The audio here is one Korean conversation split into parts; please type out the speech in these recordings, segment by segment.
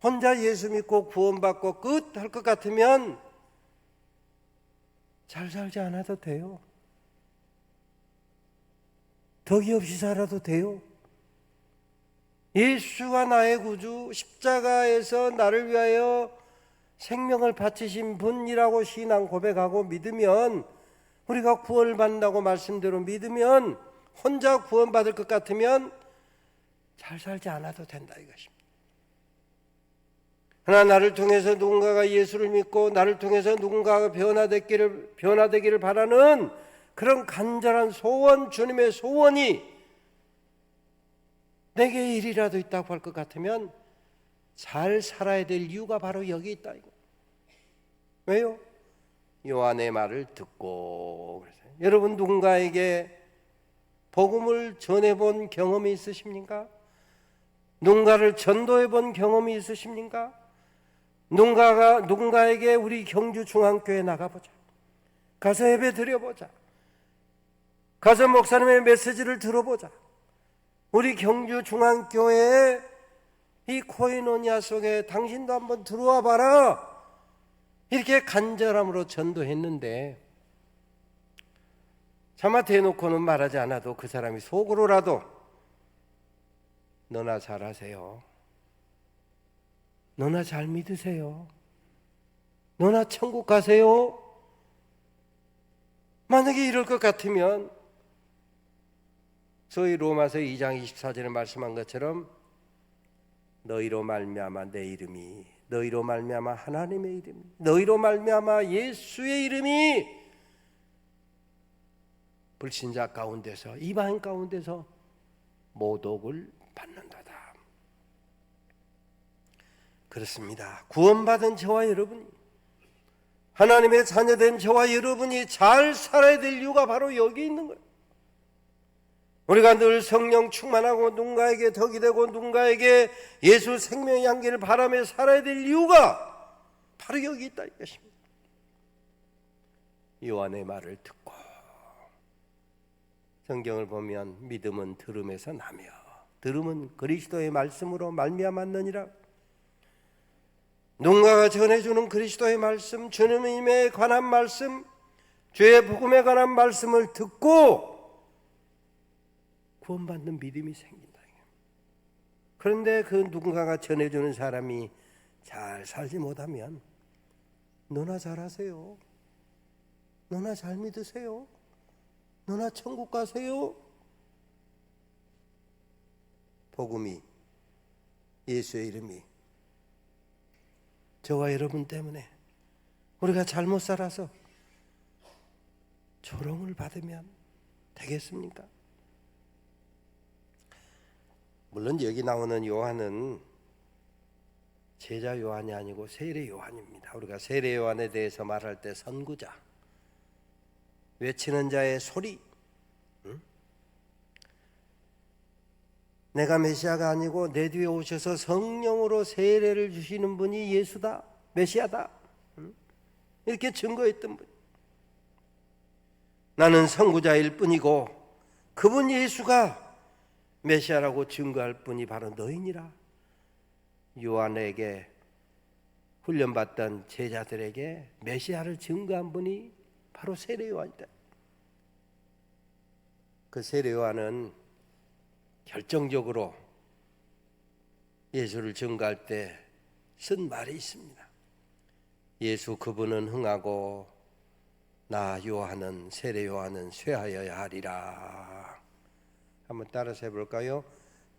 혼자 예수 믿고 구원받고 끝 할 것 같으면 잘 살지 않아도 돼요. 덕이 없이 살아도 돼요. 예수가 나의 구주, 십자가에서 나를 위하여 생명을 바치신 분이라고 신앙 고백하고 믿으면, 우리가 구원을 받는다고 말씀대로 믿으면, 혼자 구원받을 것 같으면 잘 살지 않아도 된다 이것입니다. 그러나 나를 통해서 누군가가 예수를 믿고 나를 통해서 누군가가 변화되기를 바라는 그런 간절한 소원, 주님의 소원이 내게 일이라도 있다고 할 것 같으면 잘 살아야 될 이유가 바로 여기 있다. 왜요? 요한의 말을 듣고. 그래서 여러분 누군가에게 복음을 전해본 경험이 있으십니까? 누군가를 전도해 본 경험이 있으십니까? 누군가에게 우리 경주 중앙교회 나가보자, 가서 예배 드려보자, 가서 목사님의 메시지를 들어보자, 우리 경주 중앙교회의 이 코이노니아 속에 당신도 한번 들어와 봐라, 이렇게 간절함으로 전도했는데 차마 대놓고는 말하지 않아도 그 사람이 속으로라도 너나 잘하세요, 너나 잘 믿으세요, 너나 천국 가세요, 만약에 이럴 것 같으면 소위 로마서 2장 24절에 말씀한 것처럼 너희로 말미암아 내 이름이, 너희로 말미암아 하나님의 이름이, 너희로 말미암아 예수의 이름이 불신자 가운데서, 이방인 가운데서 모독을 받는다다. 그렇습니다. 구원받은 저와 여러분이, 하나님의 자녀된 저와 여러분이 잘 살아야 될 이유가 바로 여기 있는 거예요. 우리가 늘 성령 충만하고 누군가에게 덕이 되고 누군가에게 예수 생명의 향기를 바라며 살아야 될 이유가 바로 여기 있다 이것입니다. 요한의 말을 듣고, 성경을 보면 믿음은 들음에서 나며 들음은 그리스도의 말씀으로 말미암았느니라. 누군가가 전해주는 그리스도의 말씀, 주님에 관한 말씀, 죄의 복음에 관한 말씀을 듣고 구원받는 믿음이 생긴다. 그런데 그 누군가가 전해주는 사람이 잘 살지 못하면 너나 잘하세요, 너나 잘 믿으세요, 너나 천국 가세요. 복음이, 예수의 이름이 저와 여러분 때문에 우리가 잘못 살아서 조롱을 받으면 되겠습니까? 물론 여기 나오는 요한은 제자 요한이 아니고 세례 요한입니다. 우리가 세례 요한에 대해서 말할 때 선구자, 외치는 자의 소리, 내가 메시아가 아니고 내 뒤에 오셔서 성령으로 세례를 주시는 분이 예수다, 메시아다, 이렇게 증거했던 분. 나는 선구자일 뿐이고 그분 예수가 메시아라고 증거할 분이 바로 너희니라. 요한에게 훈련받던 제자들에게 메시아를 증거한 분이 바로 세례 요한이다. 그 세례 요한은 결정적으로 예수를 증거할 때 쓴 말이 있습니다. 예수 그분은 흥하고 나 요한은, 세례 요한은 쇠하여야 하리라. 한번 따라서 해볼까요?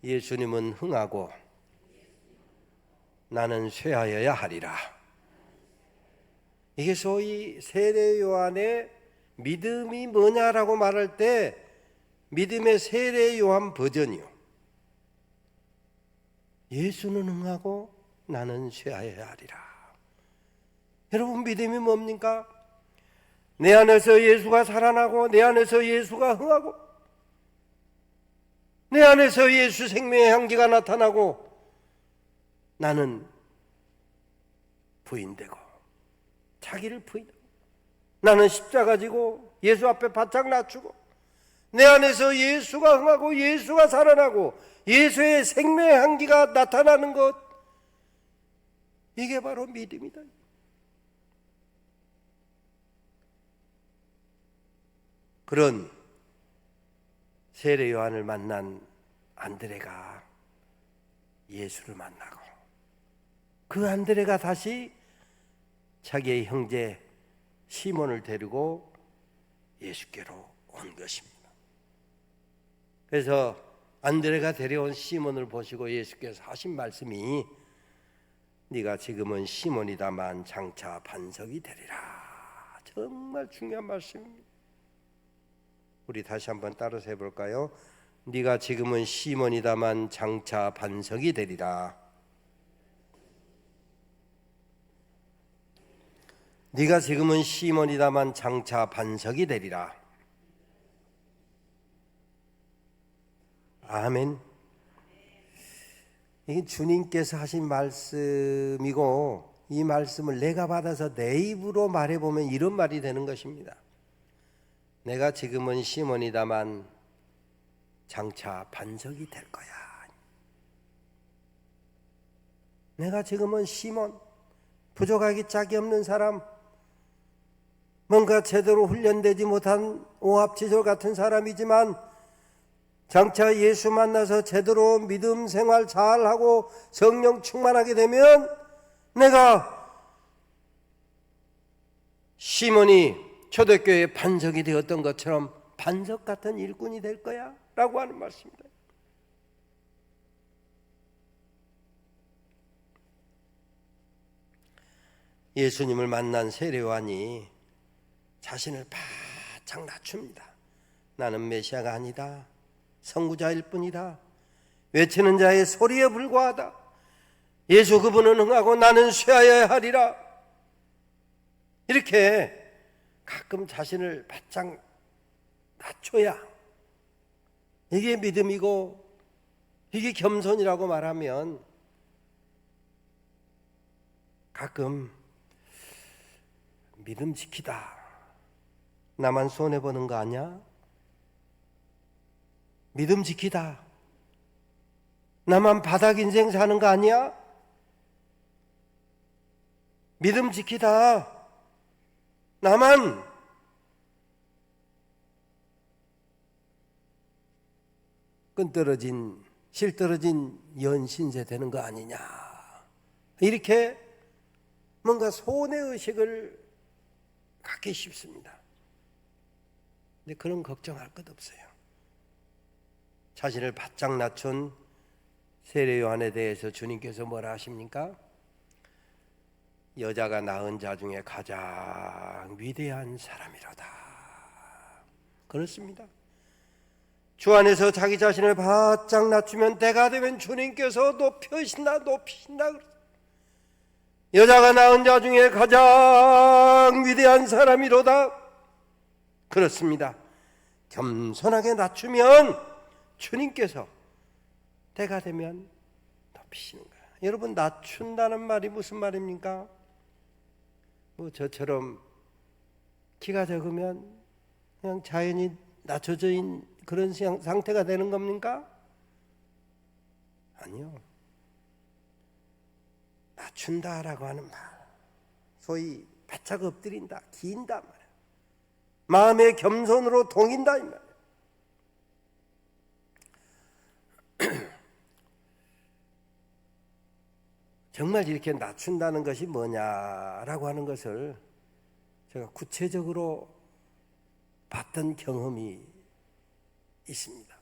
예수님은 흥하고 나는 쇠하여야 하리라. 이게 소위 세례 요한의 믿음이 뭐냐라고 말할 때 믿음의 세례 요한 버전이요. 예수는 흥하고 나는 쇠하여야 하리라. 여러분 믿음이 뭡니까? 내 안에서 예수가 살아나고 내 안에서 예수가 흥하고 내 안에서 예수 생명의 향기가 나타나고 나는 부인되고 자기를 부인하고 나는 십자가 지고 예수 앞에 바짝 낮추고 내 안에서 예수가 흥하고 예수가 살아나고 예수의 생명의 향기가 나타나는 것, 이게 바로 믿음이다. 그런 세례 요한을 만난 안드레가 예수를 만나고, 그 안드레가 다시 자기의 형제 시몬을 데리고 예수께로 온 것입니다. 그래서 안드레가 데려온 시몬을 보시고 예수께서 하신 말씀이 네가 지금은 시몬이다만 장차 반석이 되리라. 정말 중요한 말씀입니다. 우리 다시 한번 따라서 해볼까요? 네가 지금은 시몬이다만 장차 반석이 되리라. 네가 지금은 시몬이다만 장차 반석이 되리라. 아멘. 이게 주님께서 하신 말씀이고, 이 말씀을 내가 받아서 내 입으로 말해보면 이런 말이 되는 것입니다. 내가 지금은 시몬이다만 장차 반석이 될 거야. 내가 지금은 시몬, 부족하기 짝이 없는 사람, 뭔가 제대로 훈련되지 못한 오합지졸 같은 사람이지만 장차 예수 만나서 제대로 믿음 생활 잘하고 성령 충만하게 되면 내가 시몬이 초대교회의 반석이 되었던 것처럼 반석 같은 일꾼이 될 거야 라고 하는 말씀입니다. 예수님을 만난 세례 요한이 자신을 바짝 낮춥니다. 나는 메시아가 아니다, 선구자일 뿐이다, 외치는 자의 소리에 불과하다, 예수 그분은 흥하고 나는 쇠하여야 하리라. 이렇게 가끔 자신을 바짝 낮춰야 이게 믿음이고 이게 겸손이라고 말하면, 가끔 믿음 지키다, 나만 손해보는 거 아니야? 믿음 지키다, 나만 바닥 인생 사는 거 아니야? 믿음 지키다, 나만 끈떨어진 실떨어진 연신세 되는 거 아니냐, 이렇게 뭔가 손해의식을 갖기 쉽습니다. 근데 그런 걱정할 것 없어요. 자신을 바짝 낮춘 세례 요한에 대해서 주님께서 뭐라 하십니까? 여자가 낳은 자 중에 가장 위대한 사람이로다. 그렇습니다. 주 안에서 자기 자신을 바짝 낮추면 때가 되면 주님께서 높이신다. 여자가 낳은 자 중에 가장 위대한 사람이로다. 그렇습니다. 겸손하게 낮추면 주님께서 때가 되면 높이시는 거예요. 여러분, 낮춘다는 말이 무슨 말입니까? 뭐 저처럼 키가 적으면 그냥 자연히 낮춰져 있는 그런 상태가 되는 겁니까? 아니요. 낮춘다라고 하는 말, 소위 바짝 엎드린다, 긴다 말이에요. 마음의 겸손으로 동인다 이 말이에요. 정말 이렇게 낮춘다는 것이 뭐냐라고 하는 것을 제가 구체적으로 봤던 경험이 있습니다.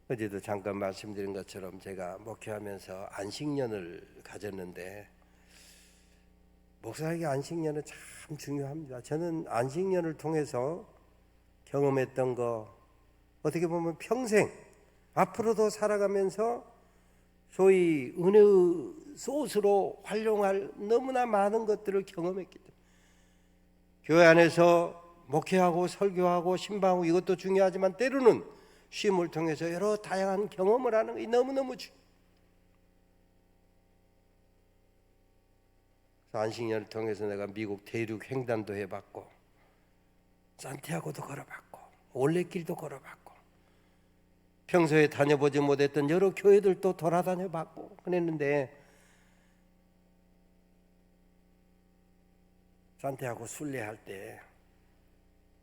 어제도 잠깐 말씀드린 것처럼 제가 목회하면서 안식년을 가졌는데, 목사에게 안식년은 참 중요합니다. 저는 안식년을 통해서 경험했던 거, 어떻게 보면 평생 앞으로도 살아가면서 소위 은혜의 소스로 활용할 너무나 많은 것들을 경험했기 때문에, 교회 안에서 목회하고 설교하고 신방하고 이것도 중요하지만 때로는 쉼을 통해서 여러 다양한 경험을 하는 게 너무너무 중요해요. 안식년을 통해서 내가 미국 대륙 횡단도 해봤고, 산티아고도 걸어봤고, 올레길도 걸어봤고, 평소에 다녀보지 못했던 여러 교회들도 돌아다녀봤고 그랬는데, 산티아고 순례할 때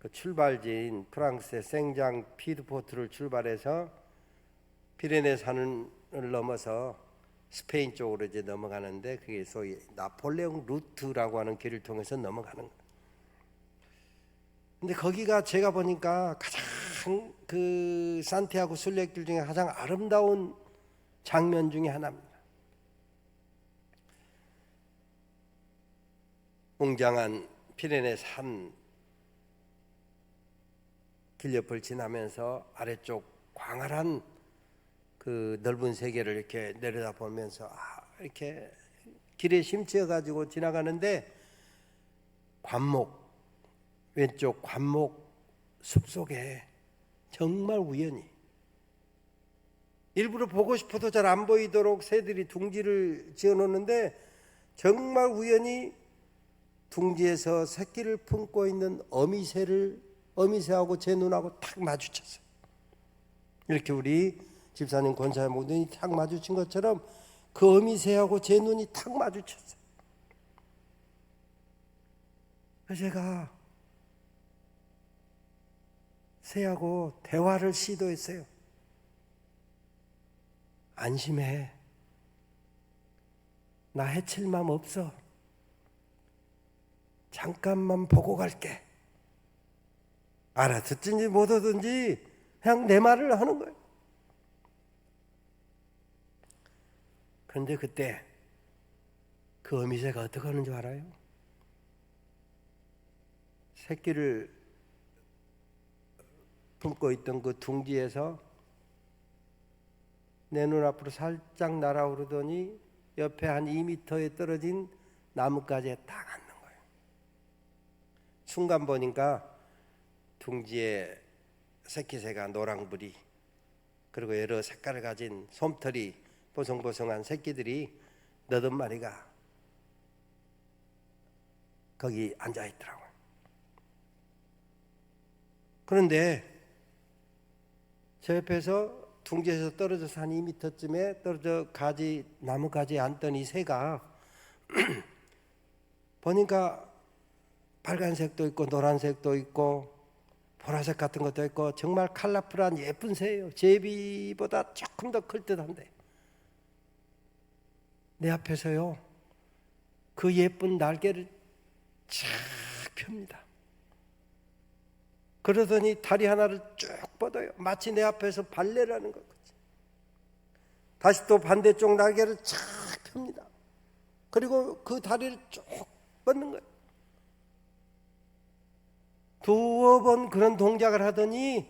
그 출발지인 프랑스의 생장 피드포트를 출발해서 피레네 산을 넘어서 스페인 쪽으로 이제 넘어가는데 그게 소위 나폴레옹 루트라고 하는 길을 통해서 넘어가는 거예요. 근데 거기가 제가 보니까 가장 그 산티아고 순례길 중에 가장 아름다운 장면 중에 하나입니다. 웅장한 피레네 산 길 옆을 지나면서 아래쪽 광활한 그 넓은 세계를 이렇게 내려다보면서 이렇게 길에 심취해 가지고 지나가는데 관목, 왼쪽 관목 숲속에 정말 우연히 일부러 보고 싶어도 잘 안 보이도록 새들이 둥지를 지어놓는데 정말 우연히 둥지에서 새끼를 품고 있는 어미새하고 제 눈하고 탁 마주쳤어요. 이렇게 우리 집사님, 권사님 눈이 탁 마주친 것처럼 그 어미새하고 제 눈이 탁 마주쳤어요. 그래서 제가 새하고 대화를 시도했어요. 안심해. 나 해칠 마음 없어. 잠깐만 보고 갈게. 알아듣든지 못 듣든지 그냥 내 말을 하는 거예요. 그런데 그때 그 어미새가 어떻게 하는 줄 알아요? 새끼를 품고 있던 그 둥지에서 내 눈앞으로 살짝 날아오르더니 옆에 한 2m에 떨어진 나뭇가지에 딱 앉는 거예요. 순간 보니까 둥지에 새끼새가 노랑부리 그리고 여러 색깔을 가진 솜털이 보송보송한 새끼들이 8마리가 거기 앉아있더라고요. 그런데 저 옆에서 둥지에서 떨어져서 한 2m쯤에 떨어져 나무가지에 앉던 이 새가 보니까 빨간색도 있고 노란색도 있고 보라색 같은 것도 있고 정말 컬러풀한 예쁜 새예요. 제비보다 조금 더 클 듯한데 내 앞에서요 그 예쁜 날개를 쫙 펴니다. 그러더니 다리 하나를 쭉 뻗어요. 마치 내 앞에서 발레를 하는 것 같이. 다시 또 반대쪽 날개를 쫙 펴니다. 그리고 그 다리를 쭉 뻗는 거예요. 두어 번 그런 동작을 하더니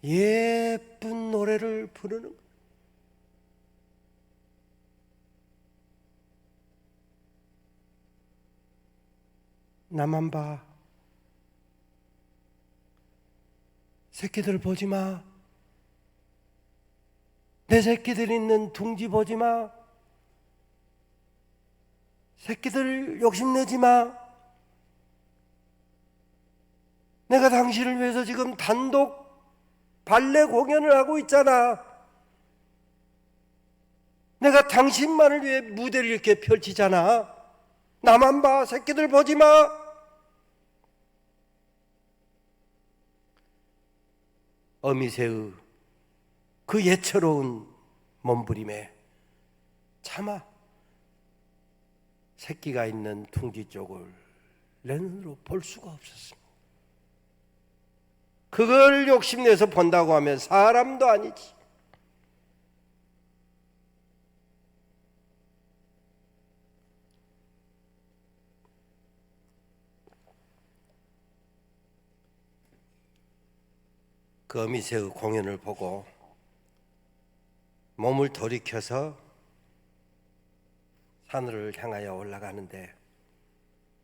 예쁜 노래를 부르는 거예요. 나만 봐. 새끼들 보지 마. 내 새끼들 있는 둥지 보지 마. 새끼들 욕심내지 마. 내가 당신을 위해서 지금 단독 발레 공연을 하고 있잖아. 내가 당신만을 위해 무대를 이렇게 펼치잖아. 나만 봐. 새끼들 보지 마. 어미새의 그 예처로운 몸부림에 차마 새끼가 있는 둥지 쪽을 내 눈으로 볼 수가 없었습니다. 그걸 욕심내서 본다고 하면 사람도 아니지. 그 어미새의 공연을 보고 몸을 돌이켜서 산을 향하여 올라가는데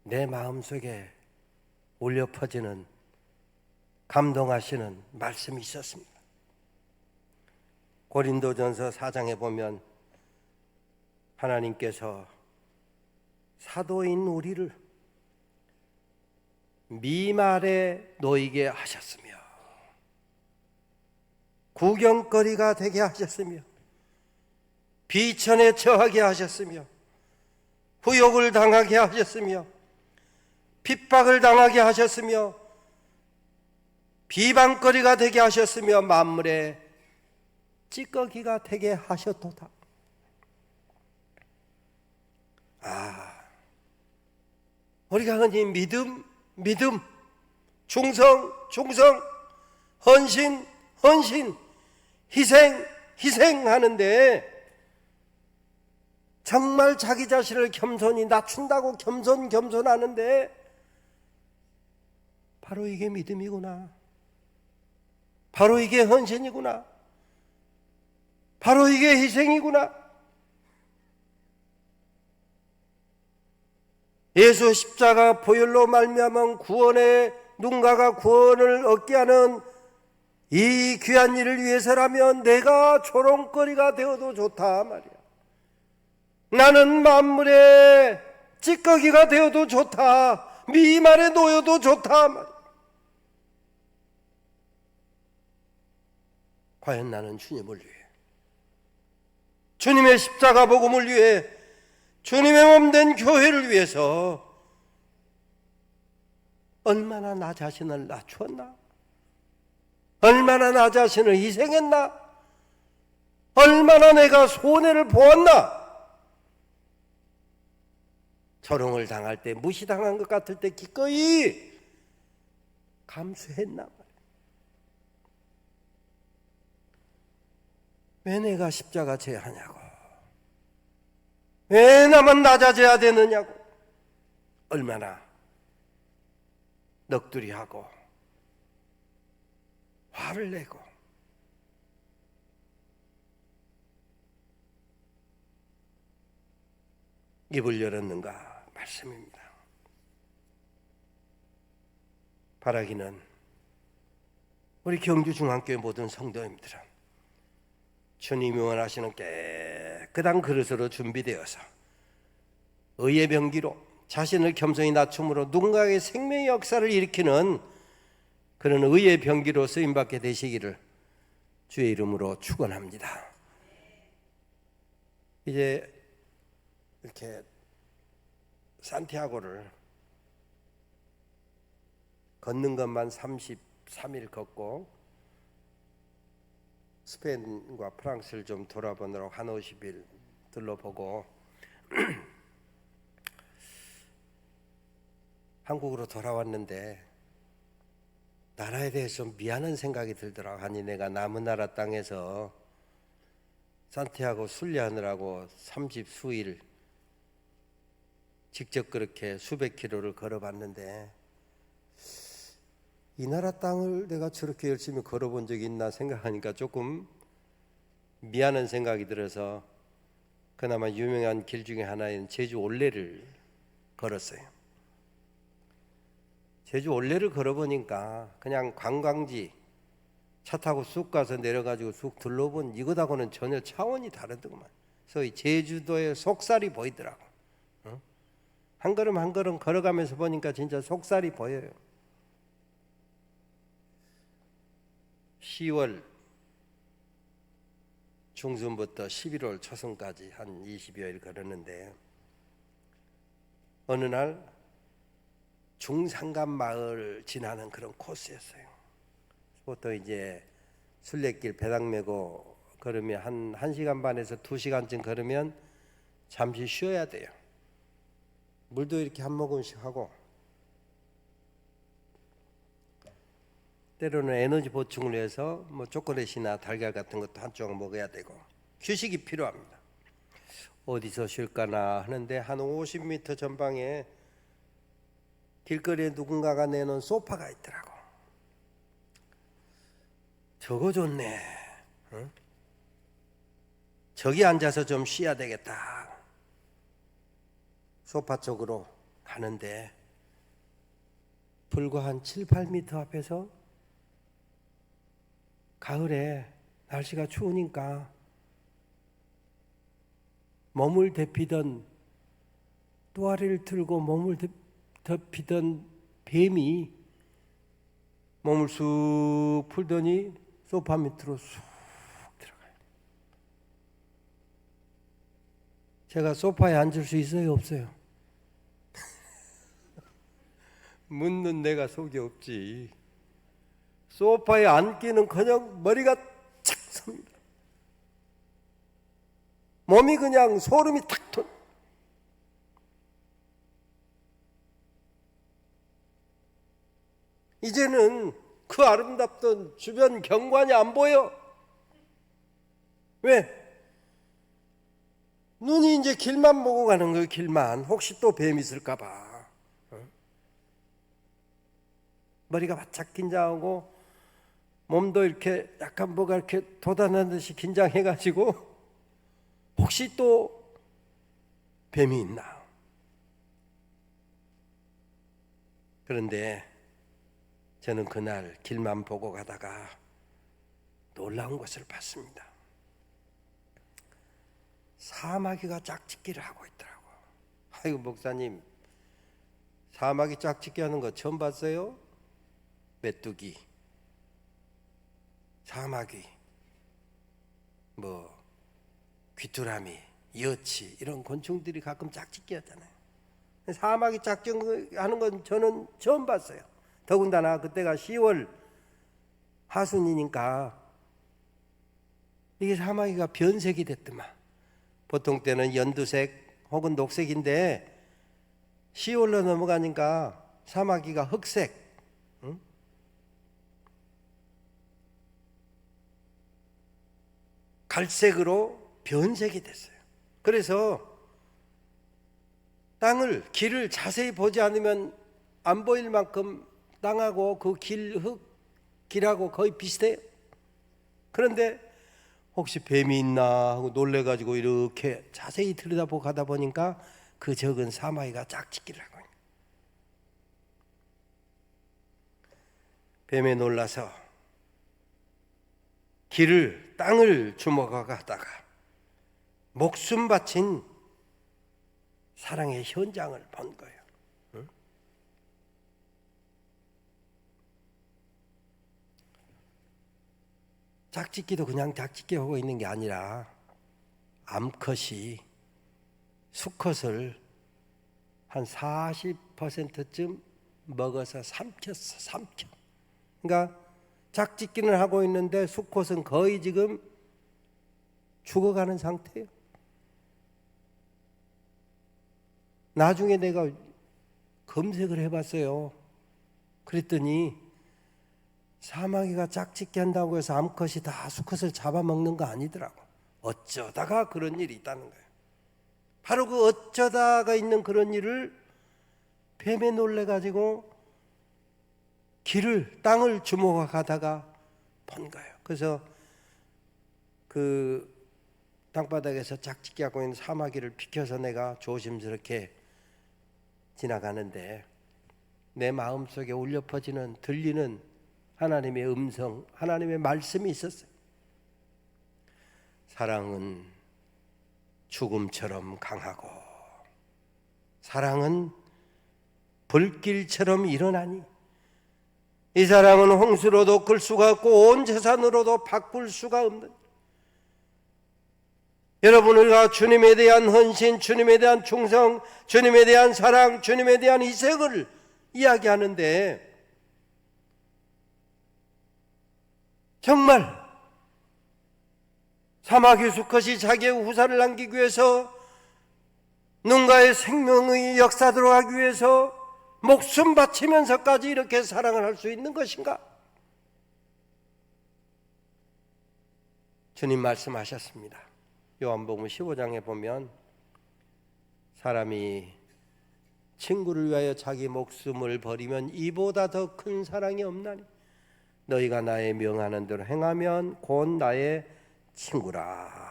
내 마음속에 울려 퍼지는 감동하시는 말씀이 있었습니다. 고린도전서 4장에 보면 하나님께서 사도인 우리를 미말에 놓이게 하셨으며 구경거리가 되게 하셨으며 비천에 처하게 하셨으며 후욕을 당하게 하셨으며 핍박을 당하게 하셨으며 비방거리가 되게 하셨으며 만물의 찌꺼기가 되게 하셨도다. 우리가 흔히 믿음, 충성, 헌신, 희생하는데 정말 자기 자신을 겸손히 낮춘다고 겸손하는데 바로 이게 믿음이구나. 바로 이게 헌신이구나. 바로 이게 희생이구나. 예수 십자가 보혈로 말미암은 구원의 누군가가 구원을 얻게 하는 이 귀한 일을 위해서라면 내가 조롱거리가 되어도 좋다 말이야. 나는 만물의 찌꺼기가 되어도 좋다. 미말에 놓여도 좋다 말이야. 과연 나는 주님을 위해, 주님의 십자가 복음을 위해, 주님의 몸된 교회를 위해서 얼마나 나 자신을 낮추었나? 얼마나 나 자신을 희생했나? 얼마나 내가 손해를 보았나? 조롱을 당할 때, 무시당한 것 같을 때 기꺼이 감수했나? 왜 내가 십자가 져야 하냐고, 왜 나만 낮아져야 되느냐고, 얼마나 넋두리하고 화를 내고 입을 열었는가 말씀입니다. 바라기는 우리 경주중앙교회 모든 성도님들은 주님이 원하시는 깨끗한 그릇으로 준비되어서 의의 병기로 자신을 겸손히 낮춤으로 누군가의 생명의 역사를 일으키는 그런 의의 병기로 쓰임받게 되시기를 주의 이름으로 축원합니다. 이제 이렇게 산티아고를 걷는 것만 33일 걷고 스페인과 프랑스를 좀 돌아보느라고 한 50일 둘러보고 한국으로 돌아왔는데 나라에 대해서 미안한 생각이 들더라고. 아니 내가 남은 나라 땅에서 산티아고 순례하느라고 30수일 직접 그렇게 수백 킬로를 걸어봤는데 이 나라 땅을 내가 저렇게 열심히 걸어본 적이 있나 생각하니까 조금 미안한 생각이 들어서 그나마 유명한 길 중에 하나인 제주 올레를 걸었어요. 제주 올레를 걸어보니까 그냥 관광지 차 타고 쑥 가서 내려가지고 쑥 둘러본 이것하고는 전혀 차원이 다르더구만. 그래서 제주도의 속살이 보이더라고. 한 걸음 한 걸음 걸어가면서 보니까 진짜 속살이 보여요. 10월 중순부터 11월 초순까지 한 20여일 걸었는데 어느 날 중산간 마을 지나는 그런 코스였어요. 보통 이제 순례길 배낭 메고 걸으면 한 1시간 반에서 2시간쯤 걸으면 잠시 쉬어야 돼요. 물도 이렇게 한 모금씩 하고 때로는 에너지 보충을 위해서 뭐 초콜릿이나 달걀 같은 것도 한 조각 먹어야 되고 휴식이 필요합니다. 어디서 쉴까나 하는데 한 50m 전방에 길거리에 누군가가 내놓은 소파가 있더라고. 저거 좋네. 응? 저기 앉아서 좀 쉬어야 되겠다. 소파 쪽으로 가는데 불과 한 7, 8m 앞에서 가을에 날씨가 추우니까 몸을 데피던 또아리를 틀고 몸을 덮이던 뱀이 몸을 쑥 풀더니 소파 밑으로 쑥 들어가요. 제가 소파에 앉을 수 있어요, 없어요? 묻는 내가 속이 없지. 소파에 앉기는커녕 머리가 착 섭니다. 몸이 그냥 소름이 탁 돋. 이제는 그 아름답던 주변 경관이 안 보여. 왜? 눈이 이제 길만 보고 가는 거예요. 길만. 혹시 또 뱀 있을까 봐. 머리가 바짝 긴장하고 몸도 이렇게 약간 뭐가 이렇게 돋아난 듯이 긴장해가지고 혹시 또 뱀이 있나. 그런데 저는 그날 길만 보고 가다가 놀라운 것을 봤습니다. 사마귀가 짝짓기를 하고 있더라고. 아이고 목사님, 사마귀 짝짓기 하는 거 처음 봤어요? 메뚜기, 사마귀, 뭐 귀뚜라미, 여치 이런 곤충들이 가끔 짝짓기 하잖아요. 사마귀 짝짓기 하는 건 저는 처음 봤어요. 더군다나 그때가 10월 하순이니까 이게 사마귀가 변색이 됐더만. 보통 때는 연두색 혹은 녹색인데 10월로 넘어가니까 사마귀가 흑색, 갈색으로 변색이 됐어요. 그래서 길을 자세히 보지 않으면 안 보일 만큼 땅하고 그 길하고 거의 비슷해요. 그런데 혹시 뱀이 있나 하고 놀래가지고 이렇게 자세히 들여다보고 가다 보니까 그 적은 사마귀가 짝짓기를 하고 있는 거예요. 뱀에 놀라서 땅을 주먹어가다가 목숨 바친 사랑의 현장을 본 거예요. 짝짓기도 그냥 짝짓기 하고 있는 게 아니라 암컷이 수컷을 한 40%쯤 먹어서 삼켰어. 그러니까 짝짓기는 하고 있는데 수컷은 거의 지금 죽어가는 상태예요. 나중에 내가 검색을 해봤어요. 그랬더니 사마귀가 짝짓기 한다고 해서 암컷이 다 수컷을 잡아먹는 거 아니더라고. 어쩌다가 그런 일이 있다는 거예요. 바로 그 어쩌다가 있는 그런 일을 뱀에 놀래가지고 땅을 주먹어 가다가 본 거예요. 그래서 그 땅바닥에서 짝짓기 하고 있는 사마귀를 비켜서 내가 조심스럽게 지나가는데 내 마음속에 울려 퍼지는 들리는 하나님의 음성, 하나님의 말씀이 있었어요. 사랑은 죽음처럼 강하고 사랑은 불길처럼 일어나니 이 사랑은 홍수로도 끌 수가 없고 온 재산으로도 바꿀 수가 없는. 여러분, 우리가 주님에 대한 헌신, 주님에 대한 충성, 주님에 대한 사랑, 주님에 대한 희생을 이야기하는데 정말 사마귀 수컷이 자기의 후사를 남기기 위해서 누군가의 생명의 역사대로 하기 위해서 목숨 바치면서까지 이렇게 사랑을 할 수 있는 것인가? 주님 말씀하셨습니다. 요한복음 15장에 보면 사람이 친구를 위하여 자기 목숨을 버리면 이보다 더 큰 사랑이 없나니 너희가 나의 명하는 대로 행하면 곧 나의 친구라.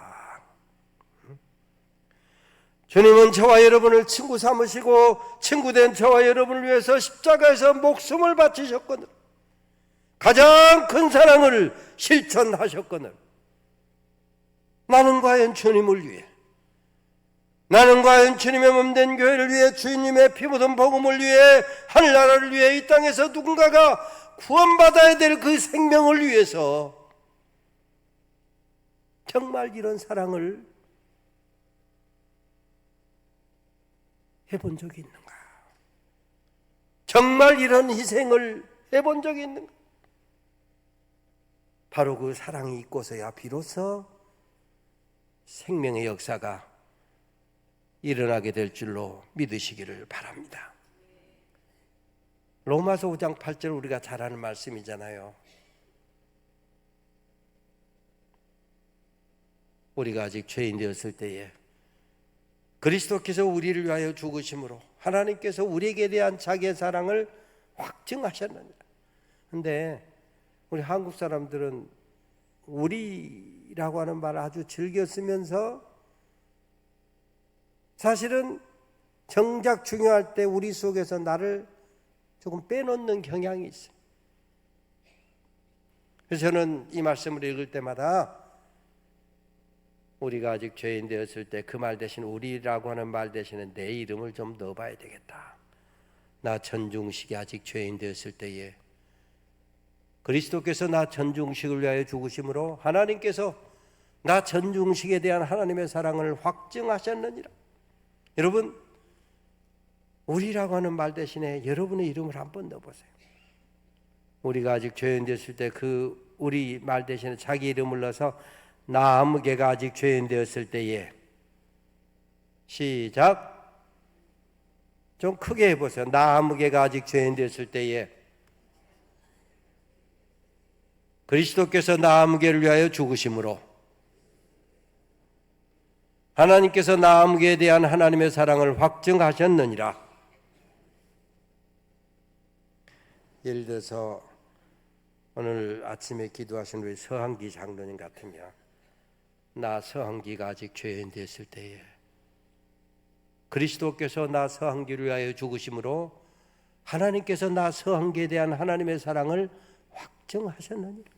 주님은 저와 여러분을 친구 삼으시고 친구된 저와 여러분을 위해서 십자가에서 목숨을 바치셨거늘 가장 큰 사랑을 실천하셨거늘 나는 과연 주님을 위해, 나는 과연 주님의 몸된 교회를 위해, 주님의 피 묻은 복음을 위해, 하늘나라를 위해 이 땅에서 누군가가 구원받아야 될 그 생명을 위해서 정말 이런 사랑을 해본 적이 있는가? 정말 이런 희생을 해본 적이 있는가? 바로 그 사랑이 있고서야 비로소 생명의 역사가 일어나게 될 줄로 믿으시기를 바랍니다. 로마서 5장 8절 우리가 잘 아는 말씀이잖아요. 우리가 아직 죄인 되었을 때에 그리스도께서 우리를 위하여 죽으심으로 하나님께서 우리에게 대한 자기의 사랑을 확증하셨느니라. 그런데 우리 한국 사람들은 우리라고 하는 말을 아주 즐겨 쓰면서 사실은 정작 중요할 때 우리 속에서 나를 조금 빼놓는 경향이 있어요. 그래서 저는 이 말씀을 읽을 때마다 우리가 아직 죄인 되었을 때 그 말 대신 우리라고 하는 말 대신에 내 이름을 좀 넣어봐야 되겠다. 나 전중식이 아직 죄인 되었을 때에 그리스도께서 나 전중식을 위하여 죽으심으로 하나님께서 나 전중식에 대한 하나님의 사랑을 확증하셨느니라. 여러분, 우리라고 하는 말 대신에 여러분의 이름을 한번 넣어보세요. 우리가 아직 죄인 되었을 때 그 우리 말 대신에 자기 이름을 넣어서 나 아무개가 아직 죄인 되었을 때에 시작. 좀 크게 해보세요. 나 아무개가 아직 죄인 되었을 때에 그리스도께서 나 아무개를 위하여 죽으심으로 하나님께서 나 아무개에 대한 하나님의 사랑을 확증하셨느니라. 예를 들어서 오늘 아침에 기도하신 우리 서한기 장로님 같으면 나 서한기가 아직 죄인 됐을 때에 그리스도께서 나 서한기를 위하여 죽으심으로 하나님께서 나 서한기에 대한 하나님의 사랑을 확증하셨느니라.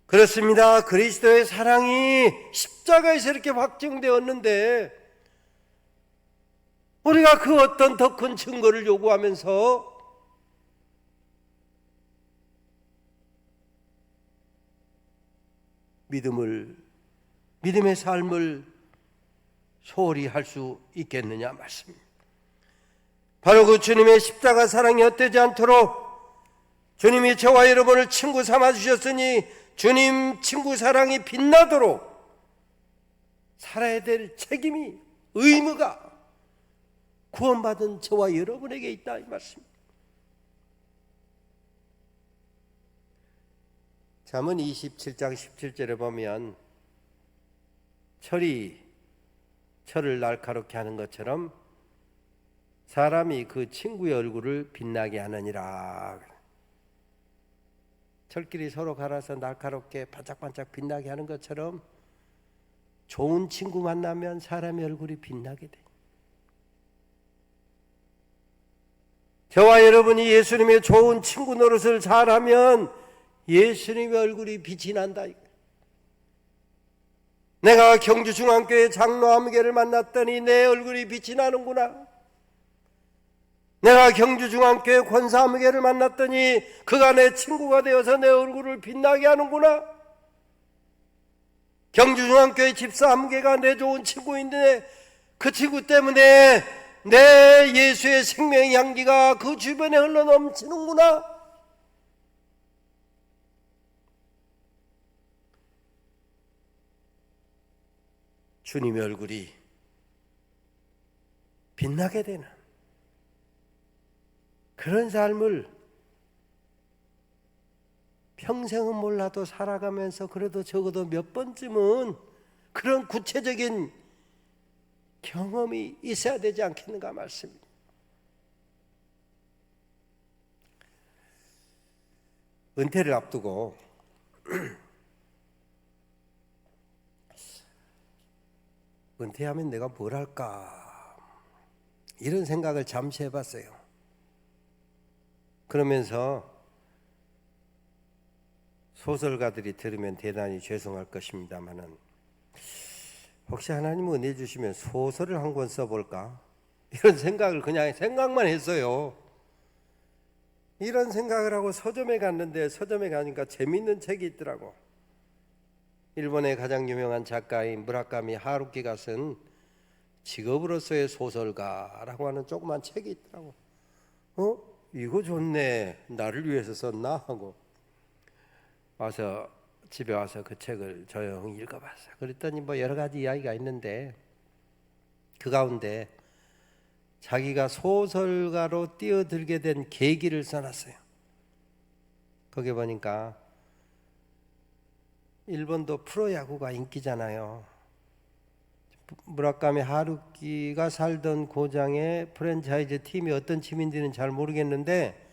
그렇습니다. 그리스도의 사랑이 십자가에서 이렇게 확증되었는데 우리가 그 어떤 더 큰 증거를 요구하면서 믿음의 삶을 소홀히 할 수 있겠느냐 말씀입니다. 바로 그 주님의 십자가 사랑이 헛되지 않도록 주님이 저와 여러분을 친구 삼아 주셨으니 주님 친구 사랑이 빛나도록 살아야 될 책임이, 의무가 구원받은 저와 여러분에게 있다 이 말씀입니다. 잠언 27장 17절에 보면 철이 철을 날카롭게 하는 것처럼 사람이 그 친구의 얼굴을 빛나게 하느니라. 철길이 서로 갈아서 날카롭게 반짝반짝 빛나게 하는 것처럼 좋은 친구 만나면 사람의 얼굴이 빛나게 돼. 저와 여러분이 예수님의 좋은 친구 노릇을 잘하면 예수님의 얼굴이 빛이 난다. 내가 경주중앙교회 장로 아무개를 만났더니 내 얼굴이 빛이 나는구나. 내가 경주중앙교회 권사 아무개를 만났더니 그가 내 친구가 되어서 내 얼굴을 빛나게 하는구나. 경주중앙교회 집사 아무개가 내 좋은 친구인데 그 친구 때문에 내 예수의 생명의 향기가 그 주변에 흘러 넘치는구나. 주님의 얼굴이 빛나게 되는 그런 삶을 평생은 몰라도 살아가면서 그래도 적어도 몇 번쯤은 그런 구체적인 경험이 있어야 되지 않겠는가 말씀입니다. 은퇴를 앞두고 은퇴하면 내가 뭘 할까 이런 생각을 잠시 해봤어요. 그러면서 소설가들이 들으면 대단히 죄송할 것입니다마는 혹시 하나님 은혜 주시면 소설을 한 권 써볼까? 이런 생각을 그냥 생각만 했어요. 이런 생각을 하고 서점에 갔는데 서점에 가니까 재밌는 책이 있더라고. 일본의 가장 유명한 작가인 무라카미 하루키가 쓴 직업으로서의 소설가라고 하는 조그만 책이 있더라고. 이거 좋네. 나를 위해서 썼나 하고 와서 집에 와서 그 책을 조용히 읽어봤어요. 그랬더니 뭐 여러 가지 이야기가 있는데 그 가운데 자기가 소설가로 뛰어들게 된 계기를 써놨어요. 거기 보니까 일본도 프로야구가 인기잖아요. 무라카미 하루키가 살던 고장의 프랜차이즈 팀이 어떤 팀인지는 잘 모르겠는데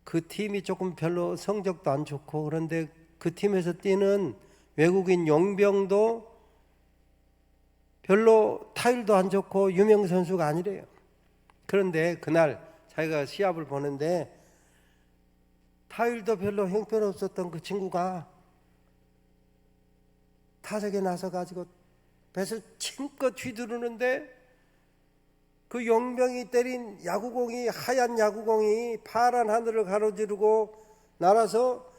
그 팀이 조금 별로 성적도 안 좋고 그런데 그 팀에서 뛰는 외국인 용병도 별로 타율도 안 좋고 유명 선수가 아니래요. 그런데 그날 자기가 시합을 보는데 타율도 별로 형편없었던 그 친구가 타석에 나서 가지고 배를 힘껏 휘두르는데 그 용병이 때린 야구공이 하얀 야구공이 파란 하늘을 가로지르고 날아서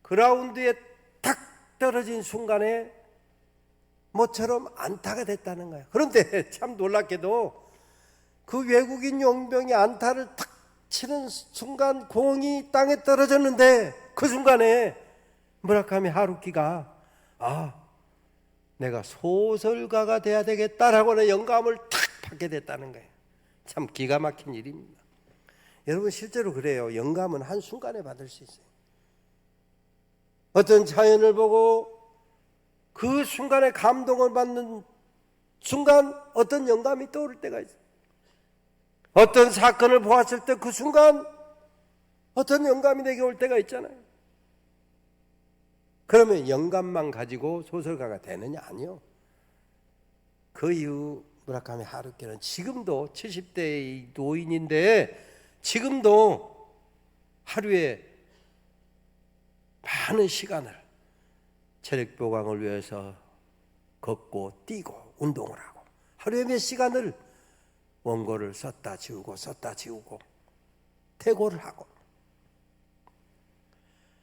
그라운드에 탁 떨어진 순간에 모처럼 안타가 됐다는 거예요. 그런데 참 놀랍게도 그 외국인 용병이 안타를 탁 치는 순간 공이 땅에 떨어졌는데 그 순간에 무라카미 하루키가 내가 소설가가 돼야 되겠다라고는 영감을 탁 받게 됐다는 거예요. 참 기가 막힌 일입니다. 여러분 실제로 그래요. 영감은 한순간에 받을 수 있어요. 어떤 자연을 보고 그 순간에 감동을 받는 순간 어떤 영감이 떠오를 때가 있어요. 어떤 사건을 보았을 때 그 순간 어떤 영감이 내게 올 때가 있잖아요. 그러면 영감만 가지고 소설가가 되느냐? 아니요. 그 이후 무라카미 하루키는 지금도 70대의 노인인데 지금도 하루에 많은 시간을 체력 보강을 위해서 걷고 뛰고 운동을 하고 하루에 몇 시간을 원고를 썼다 지우고 퇴고를 하고,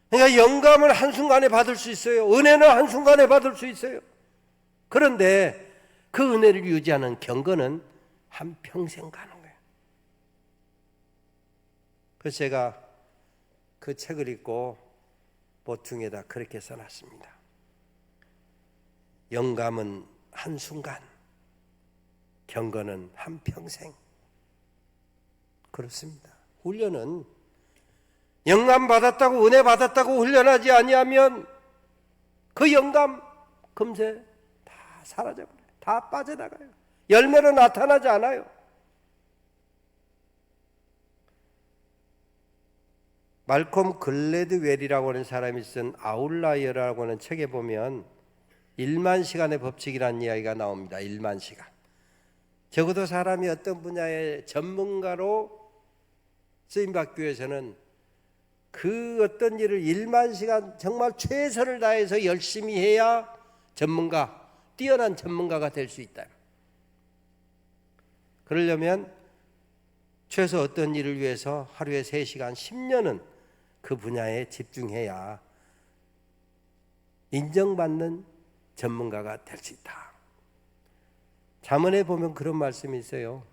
그러니까 영감을 한순간에 받을 수 있어요. 은혜는 한순간에 받을 수 있어요. 그런데 그 은혜를 유지하는 경건은 한평생 가는 거예요. 그래서 제가 그 책을 읽고 보충에다 그렇게 써놨습니다. 영감은 한순간, 경건은 한평생. 그렇습니다. 훈련은 영감 받았다고 은혜 받았다고 훈련하지 아니하면 그 영감 금세 다 사라져버려요. 다 빠져나가요. 열매로 나타나지 않아요. 말콤 글래드웰이라고 하는 사람이 쓴 아웃라이어라고 하는 책에 보면 1만 시간의 법칙이라는 이야기가 나옵니다. 1만 시간. 적어도 사람이 어떤 분야의 전문가로 쓰임받기 위해서는 그 어떤 일을 1만 시간 정말 최선을 다해서 열심히 해야 전문가, 뛰어난 전문가가 될 수 있다. 그러려면 최소 어떤 일을 위해서 하루에 3시간, 10년은 그 분야에 집중해야 인정받는 전문가가 될 수 있다. 잠언에 보면 그런 말씀이 있어요.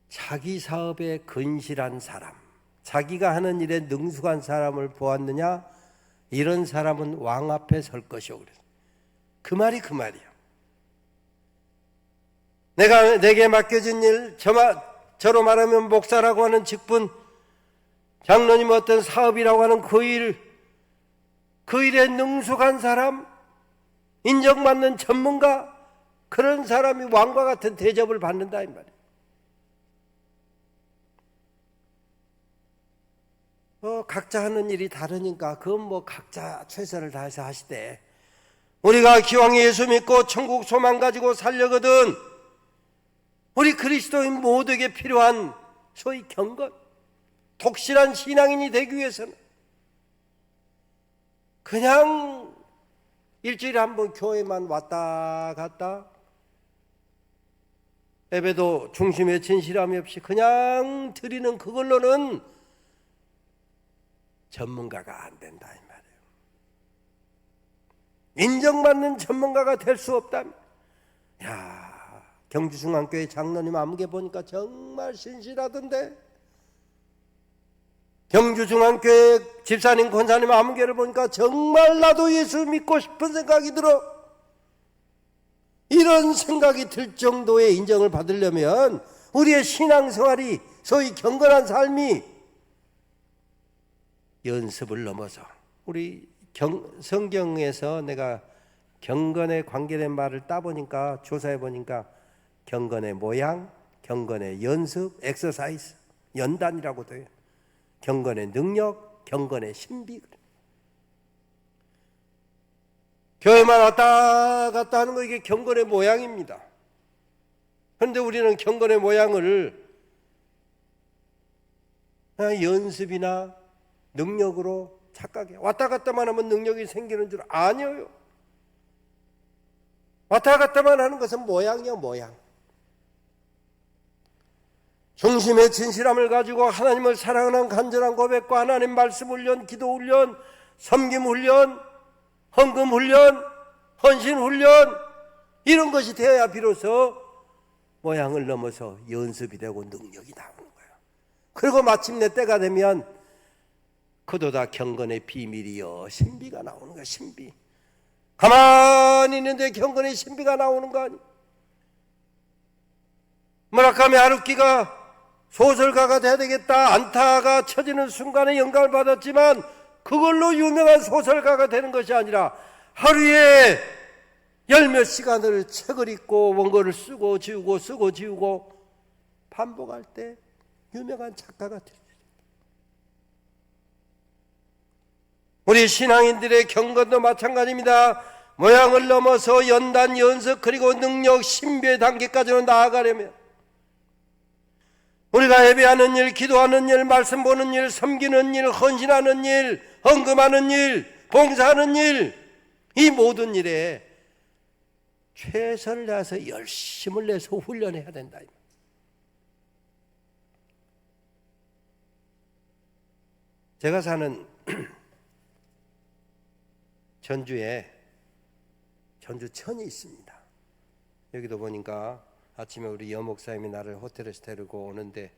자기 사업에 근실한 사람, 자기가 하는 일에 능숙한 사람을 보았느냐? 이런 사람은 왕 앞에 설 것이오. 그래서 그 말이 그 말이야. 내게 맡겨진 일, 저로 말하면 목사라고 하는 직분, 장로님 어떤 사업이라고 하는 그 일에 능숙한 사람, 인정받는 전문가, 그런 사람이 왕과 같은 대접을 받는다 이 말이에요. 각자 하는 일이 다르니까 그건 각자 최선을 다해서 하시되, 우리가 기왕 예수 믿고 천국 소망 가지고 살려거든 우리 그리스도인 모두에게 필요한 소위 경건, 독실한 신앙인이 되기 위해서는 그냥 일주일에 한 번 교회만 왔다 갔다, 예배도 중심에 진실함이 없이 그냥 드리는 그걸로는 전문가가 안 된다 이 말이에요. 인정받는 전문가가 될 수 없다면, 야, 경주중앙교회 장로님 안무개 보니까 정말 신실하던데, 경주중앙교회 집사님 권사님 안무개를 보니까 정말 나도 예수 믿고 싶은 생각이 들어. 이런 생각이 들 정도의 인정을 받으려면 우리의 신앙생활이, 소위 경건한 삶이 연습을 넘어서, 우리 성경에서 내가 경건에 관계된 말을 따보니까, 조사해보니까 경건의 모양, 경건의 연습, 엑서사이즈, 연단이라고 돼요. 경건의 능력, 경건의 신비. 교회만 왔다 갔다 하는 거, 이게 경건의 모양입니다. 그런데 우리는 경건의 모양을 연습이나 능력으로 착각해. 왔다 갔다만 하면 능력이 생기는 줄 아니에요. 왔다 갔다만 하는 것은 모양이야, 모양. 중심의 진실함을 가지고 하나님을 사랑하는 간절한 고백과 하나님 말씀 훈련, 기도 훈련, 섬김 훈련, 헌금 훈련, 헌신 훈련, 이런 것이 되어야 비로소 모양을 넘어서 연습이 되고 능력이 나오는 거예요. 그리고 마침내 때가 되면 그도다 경건의 비밀이여 신비가 나오는 거야. 신비. 가만히 있는데 경건의 신비가 나오는 거 아니야. 무라카미 하루키가 소설가가 돼야 되겠다, 안타가 쳐지는 순간에 영감을 받았지만 그걸로 유명한 소설가가 되는 것이 아니라 하루에 열몇 시간을 책을 읽고 원고를 쓰고 지우고 쓰고 지우고 반복할 때 유명한 작가가 됩니다. 우리 신앙인들의 경건도 마찬가지입니다. 모양을 넘어서 연단, 연습, 그리고 능력, 신비의 단계까지로 나아가려면 우리가 예배하는 일, 기도하는 일, 말씀 보는 일, 섬기는 일, 헌신하는 일, 헌금하는 일, 봉사하는 일, 이 모든 일에 최선을 다해서 열심을 내서 훈련해야 된다. 제가 사는 전주에 전주천이 있습니다. 여기도 보니까 아침에 우리 여목사님이 나를 호텔에서 데리고 오는데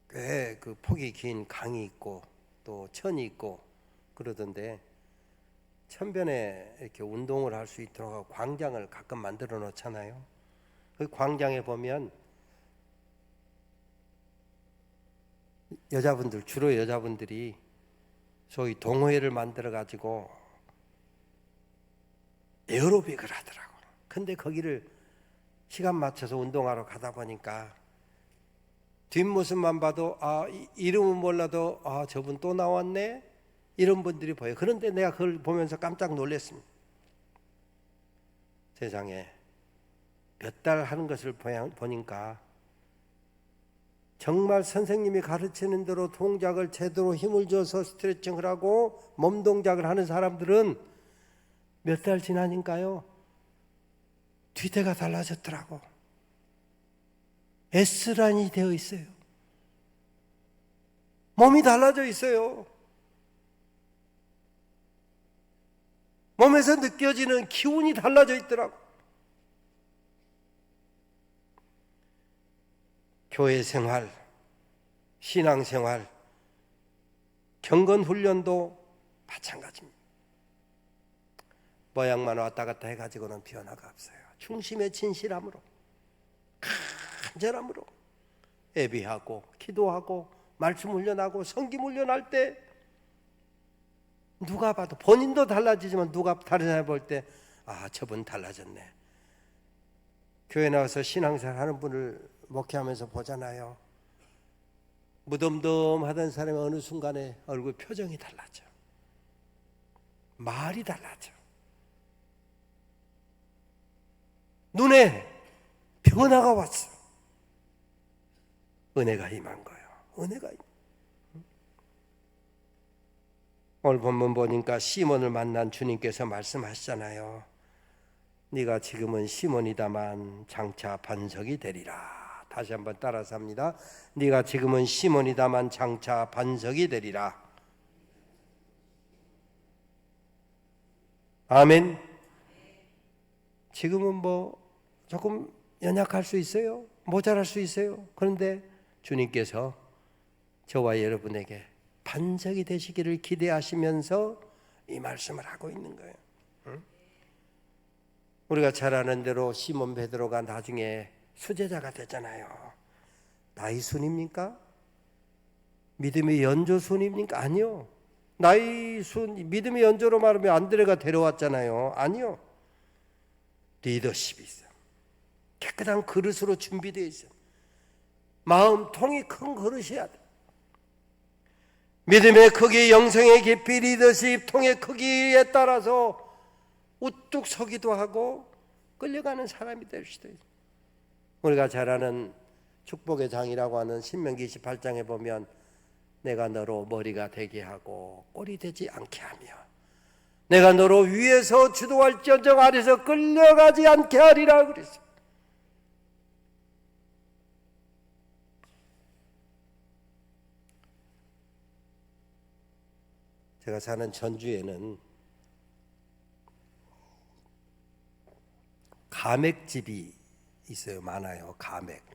꽤 그 폭이 긴 강이 있고 또 천이 있고 그러던데, 천변에 이렇게 운동을 할 수 있도록 광장을 가끔 만들어 놓잖아요. 그 광장에 보면 여자분들, 주로 여자분들이 소위 동호회를 만들어 가지고 에어로빅을 하더라고요. 근데 거기를 시간 맞춰서 운동하러 가다 보니까 뒷모습만 봐도 이름은 몰라도 저분 또 나왔네, 이런 분들이 보여요. 그런데 내가 그걸 보면서 깜짝 놀랐습니다. 세상에 몇 달 하는 것을 보니까 정말 선생님이 가르치는 대로 동작을 제대로 힘을 줘서 스트레칭을 하고 몸 동작을 하는 사람들은 몇 달 지나니까요, 뒤태가 달라졌더라고. S란이 되어 있어요. 몸이 달라져 있어요. 몸에서 느껴지는 기운이 달라져 있더라고. 교회 생활, 신앙 생활, 경건 훈련도 마찬가지입니다. 모양만 왔다 갔다 해가지고는 변화가 없어요. 중심의 진실함으로, 간절함으로 예배하고 기도하고 말씀 훈련하고 성김 훈련할 때 누가 봐도, 본인도 달라지지만 누가 다른 사람이 볼 때 저분 달라졌네. 교회 나와서 신앙생활 하는 분을 목회하면서 보잖아요. 무덤덤하던 사람이 어느 순간에 얼굴 표정이 달라져, 말이 달라져, 눈에 변화가 왔어. 은혜가 임한 거예요. 은혜가 임한. 오늘 본문 보니까 시몬을 만난 주님께서 말씀하시잖아요. 네가 지금은 시몬이다만 장차 반석이 되리라. 다시 한번 따라서 합니다. 네가 지금은 시몬이다만 장차 반석이 되리라. 아멘. 지금은 뭐 조금 연약할 수 있어요. 모자랄 수 있어요. 그런데 주님께서 저와 여러분에게 반석이 되시기를 기대하시면서 이 말씀을 하고 있는 거예요. 응? 우리가 잘 아는 대로 시몬 베드로가 나중에 수제자가 되잖아요. 나이 순입니까? 믿음의 연조 순입니까? 아니요. 나이 순, 믿음의 연조로 말하면 안드레가 데려왔잖아요. 아니요. 리더십이 있어요. 깨끗한 그릇으로 준비되어 있어요. 마음통이 큰 그릇이어야 돼. 믿음의 크기, 영성의 깊이, 리더십, 통의 크기에 따라서 우뚝 서기도 하고 끌려가는 사람이 될 수도 있어요. 우리가 잘 아는 축복의 장이라고 하는 신명기 28장에 보면 내가 너로 머리가 되게 하고 꼴이 되지 않게 하며 내가 너로 위에서 주도할지언정 아래서 끌려가지 않게 하리라 그랬어요. 제가 사는 전주에는 가맥집이 있어요. 많아요. 가맥.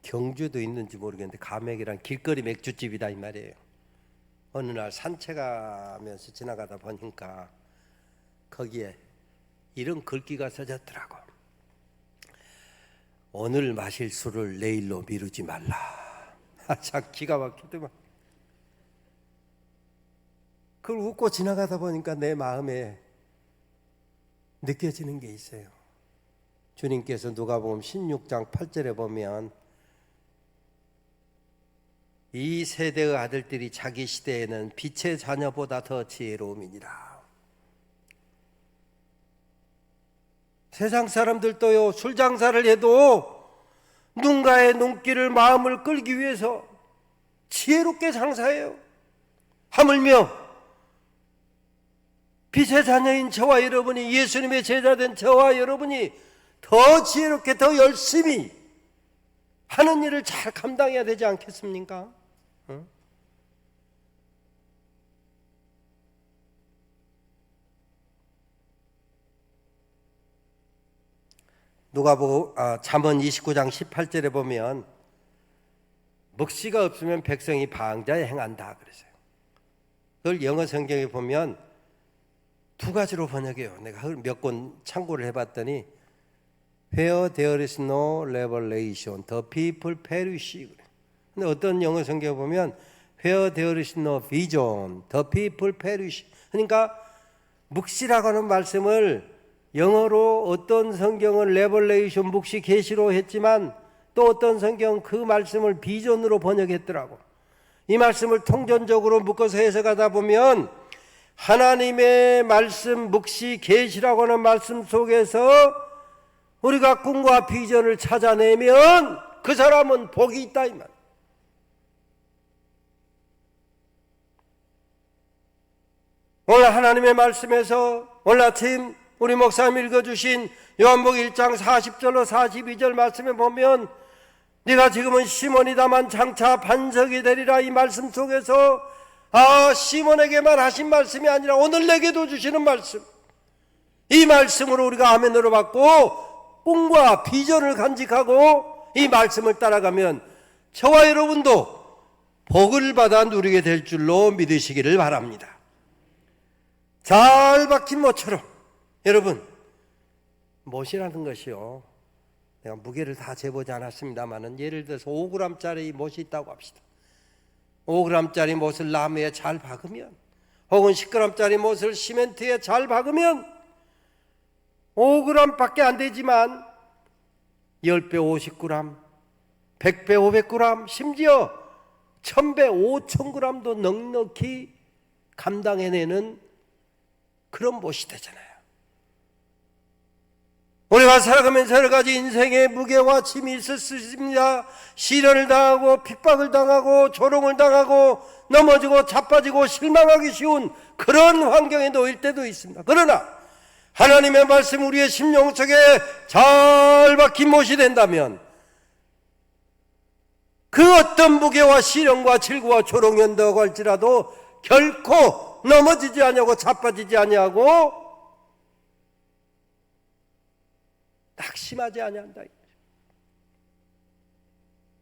경주도 있는지 모르겠는데 가맥이란 길거리 맥주집이다 이 말이에요. 어느 날 산책하면서 지나가다 보니까 거기에 이런 글귀가 써졌더라고. 오늘 마실 술을 내일로 미루지 말라. 참 기가 막히더만. 그걸 웃고 지나가다 보니까 내 마음에 느껴지는 게 있어요. 주님께서 누가복음 16장 8절에 보면 이 세대의 아들들이 자기 시대에는 빛의 자녀보다 더 지혜로움이니라. 세상 사람들도요, 술 장사를 해도 누군가의 눈길을 마음을 끌기 위해서 지혜롭게 장사해요. 하물며 빛의 자녀인 저와 여러분이, 예수님의 제자된 저와 여러분이 더 지혜롭게 더 열심히 하는 일을 잘 감당해야 되지 않겠습니까? 응? 잠언 29장 18절에 보면 묵시가 없으면 백성이 방자에 행한다 그랬어요. 그걸 영어 성경에 보면 두 가지로 번역해요. 내가 몇 권 참고를 해봤더니 Where there is no revelation, the people perish. 근데 어떤 영어 성경에 보면 Where there is no vision, the people perish. 그러니까 묵시라고 하는 말씀을 영어로 어떤 성경은 레벌레이션 묵시 계시로 했지만 또 어떤 성경은 그 말씀을 비전으로 번역했더라고. 이 말씀을 통전적으로 묶어서 해석하다 보면 하나님의 말씀 묵시 계시라고 하는 말씀 속에서 우리가 꿈과 비전을 찾아내면 그 사람은 복이 있다 이 말. 오늘 하나님의 말씀에서 오늘 아침 우리 목사님 읽어주신 요한복음 1장 40절로 42절 말씀에 보면 네가 지금은 시몬이다만 장차 반석이 되리라 이 말씀 속에서 시몬에게만 하신 말씀이 아니라 오늘 내게도 주시는 말씀, 이 말씀으로 우리가 아멘으로 받고 꿈과 비전을 간직하고 이 말씀을 따라가면 저와 여러분도 복을 받아 누리게 될 줄로 믿으시기를 바랍니다. 잘 박힌 못처럼 여러분, 못이라는 것이요, 내가 무게를 다 재보지 않았습니다만 예를 들어서 5g짜리 못이 있다고 합시다. 5g짜리 못을 나무에 잘 박으면, 혹은 10g짜리 못을 시멘트에 잘 박으면 5g밖에 안 되지만 10배 50g, 100배 500g, 심지어 1000배 5000g도 넉넉히 감당해내는 그런 못이 되잖아요. 우리가 살아가면서 여러 가지 인생의 무게와 짐이 있을 수 있습니다. 시련을 당하고 핍박을 당하고 조롱을 당하고 넘어지고 자빠지고 실망하기 쉬운 그런 환경에 놓일 때도 있습니다. 그러나 하나님의 말씀 우리의 심령 속에 잘 박힌 못이 된다면 그 어떤 무게와 시련과 질고와 조롱이 온다고 할지라도 결코 넘어지지 아니하고 자빠지지 아니하고 낙심하지 아니한다.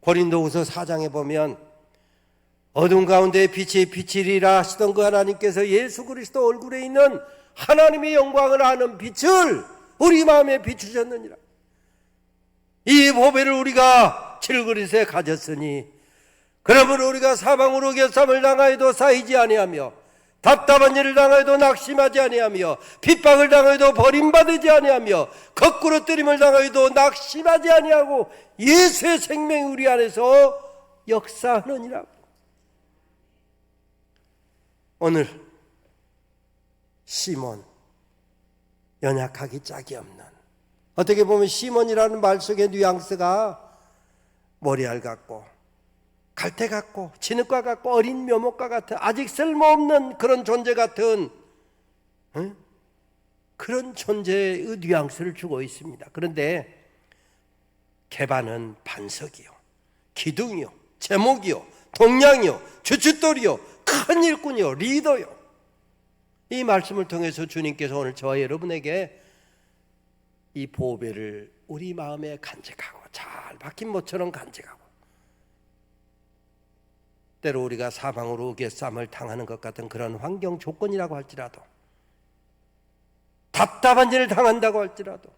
고린도후서 4장에 보면 어둠 가운데 빛이 비치리라 하시던 그 하나님께서 예수 그리스도 얼굴에 있는 하나님의 영광을 아는 빛을 우리 마음에 비추셨느니라. 이 보배를 우리가 질그릇에 가졌으니 그러므로 우리가 사방으로 겨쌈을 당하여도 쌓이지 아니하며 답답한 일을 당하여도 낙심하지 아니하며 핍박을 당하여도 버림받지 아니하며 거꾸로 뜨림을 당하여도 낙심하지 아니하고 예수의 생명이 우리 안에서 역사하느니라. 오늘 시몬, 연약하기 짝이 없는, 어떻게 보면 시몬이라는 말 속의 뉘앙스가 머리알 같고 갈대 같고 진흙과 같고 어린 묘목과 같은 아직 쓸모없는 그런 존재 같은 그런 존재의 뉘앙스를 주고 있습니다. 그런데 개반은 반석이요, 기둥이요, 제목이요, 동량이요, 주춧돌이요, 큰 일꾼이요, 리더요. 이 말씀을 통해서 주님께서 오늘 저와 여러분에게 이 보배를 우리 마음에 간직하고 잘 박힌 못처럼 간직하고, 때로 우리가 사방으로 우겨쌈을 당하는 것 같은 그런 환경 조건이라고 할지라도, 답답한 일을 당한다고 할지라도,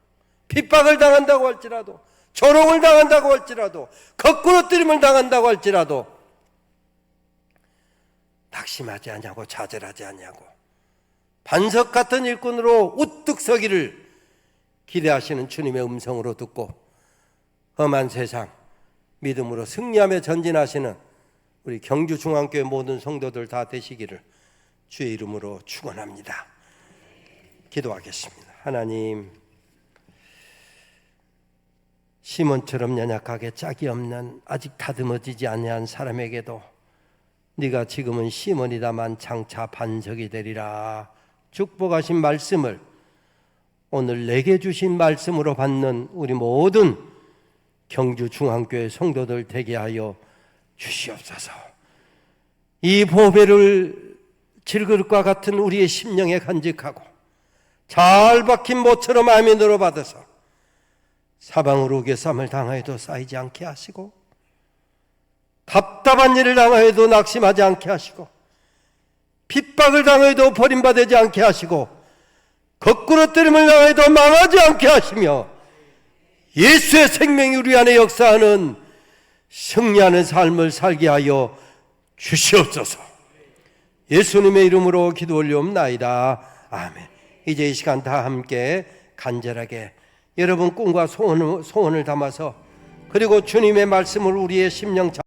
핍박을 당한다고 할지라도, 조롱을 당한다고 할지라도, 거꾸로 뜨림을 당한다고 할지라도 낙심하지 않냐고, 좌절하지 않냐고, 반석 같은 일꾼으로 우뚝 서기를 기대하시는 주님의 음성으로 듣고 험한 세상 믿음으로 승리하며 전진하시는 우리 경주중앙교회 모든 성도들 다 되시기를 주의 이름으로 축원합니다. 기도하겠습니다. 하나님, 시몬처럼 연약하게 짝이 없는 아직 다듬어지지 아니한 사람에게도 네가 지금은 시몬이다만 장차 반석이 되리라 축복하신 말씀을 오늘 내게 주신 말씀으로 받는 우리 모든 경주중앙교회 성도들 되게 하여 주시옵소서. 이 보배를 질그릇과 같은 우리의 심령에 간직하고 잘 박힌 모처럼 아멘으로 받아서 사방으로 우겨쌈을 당하여도 쌓이지 않게 하시고, 답답한 일을 당하여도 낙심하지 않게 하시고, 핍박을 당하여도 버림받지 않게 하시고, 거꾸로 뜨림을 당하여도 망하지 않게 하시며, 예수의 생명이 우리 안에 역사하는 승리하는 삶을 살게 하여 주시옵소서. 예수님의 이름으로 기도 올려옵나이다. 아멘. 이제 이 시간 다 함께 간절하게 여러분 꿈과 소원을 담아서, 그리고 주님의 말씀을 우리의 심령